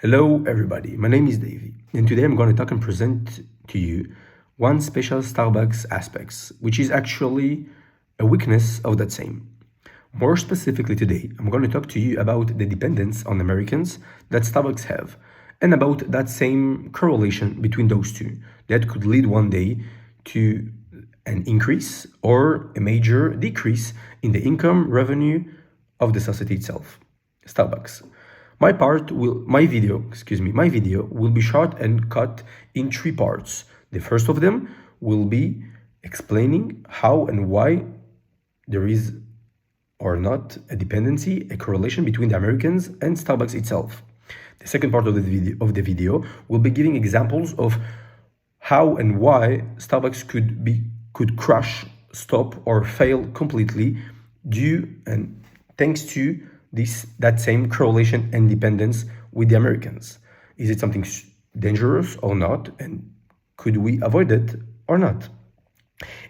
Hello everybody, my name is Davey, and today I'm going to talk and present to you one special Starbucks aspects, which is actually a weakness of that same. More specifically today, I'm going to talk to you about the dependence on Americans that Starbucks have, and about that same correlation between those two that could lead one day to an increase or a major decrease in the income revenue of the society itself, Starbucks. My video will be short and cut in three parts. The first of them will be explaining how and why there is or not a dependency, a correlation between the Americans and Starbucks itself. The second part of the video will be giving examples of how and why Starbucks could crash, stop, or fail completely due and thanks to that same correlation and dependence with the Americans. Is it something dangerous or not? And could we avoid it or not?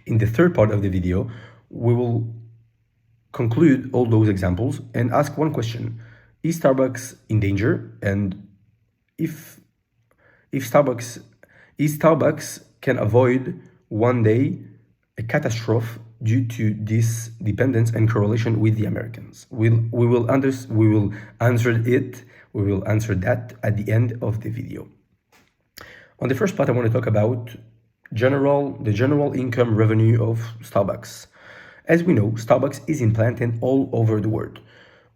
In the third part of the video, we will conclude all those examples and ask one question. Is Starbucks in danger? And if Starbucks can avoid one day a catastrophe due to this dependence and correlation with the Americans. We will answer that at the end of the video. On the first part, I want to talk about the general income revenue of Starbucks. As we know, Starbucks is implanted all over the world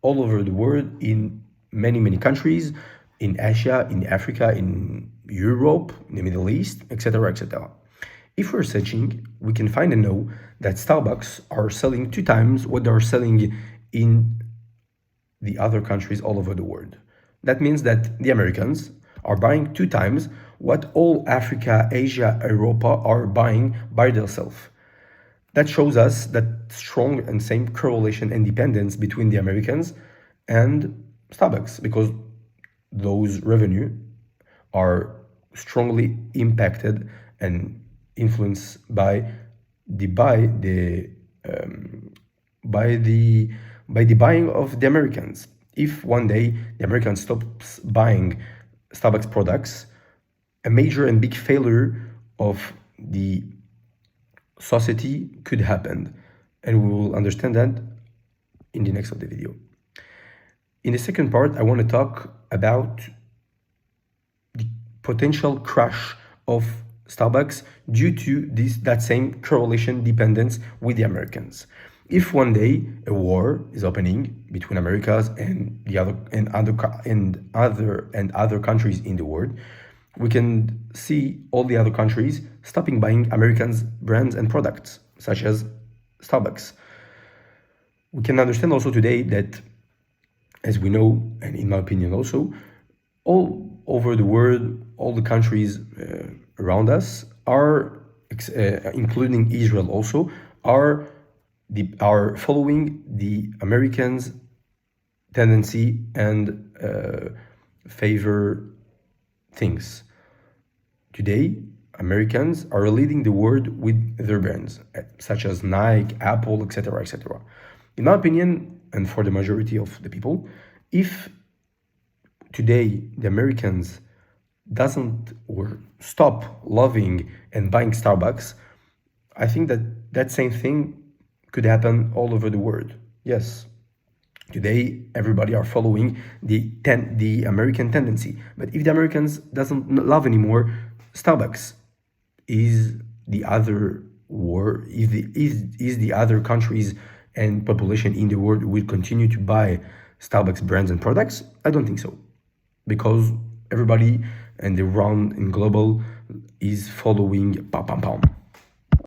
in many countries, in Asia, in Africa, in Europe, in the Middle East, etc., etc. If we're searching, we can find and know that Starbucks are selling 2 times what they're selling in the other countries all over the world. That means that the Americans are buying 2 times what all Africa, Asia, Europa are buying by themselves. That shows us that strong and same correlation and dependence between the Americans and Starbucks, because those revenue are strongly impacted and influenced by the buying of the Americans. If one day the Americans stops buying Starbucks products, a major and big failure of the society could happen, and we will understand that in the next of the video. In the second part, I want to talk about the potential crash of Starbucks due to that same correlation dependence with the Americans. If one day a war is opening between Americas and other countries in the world, we can see all the other countries stopping buying Americans' brands and products, such as Starbucks. We can understand also today that, as we know, and in my opinion also, all over the world, all the countries around us are, including Israel also, are following the Americans' tendency and favor things. Today, Americans are leading the world with their brands, such as Nike, Apple, etc., etc. In my opinion, and for the majority of the people, if today the Americans doesn't or stop loving and buying Starbucks, I think that same thing could happen all over the world. Yes, today everybody are following the American tendency, but if the Americans doesn't love anymore Starbucks, is the other countries and population in the world will continue to buy Starbucks brands and products? I don't think so, because everybody and the round and global is following pam pam pam.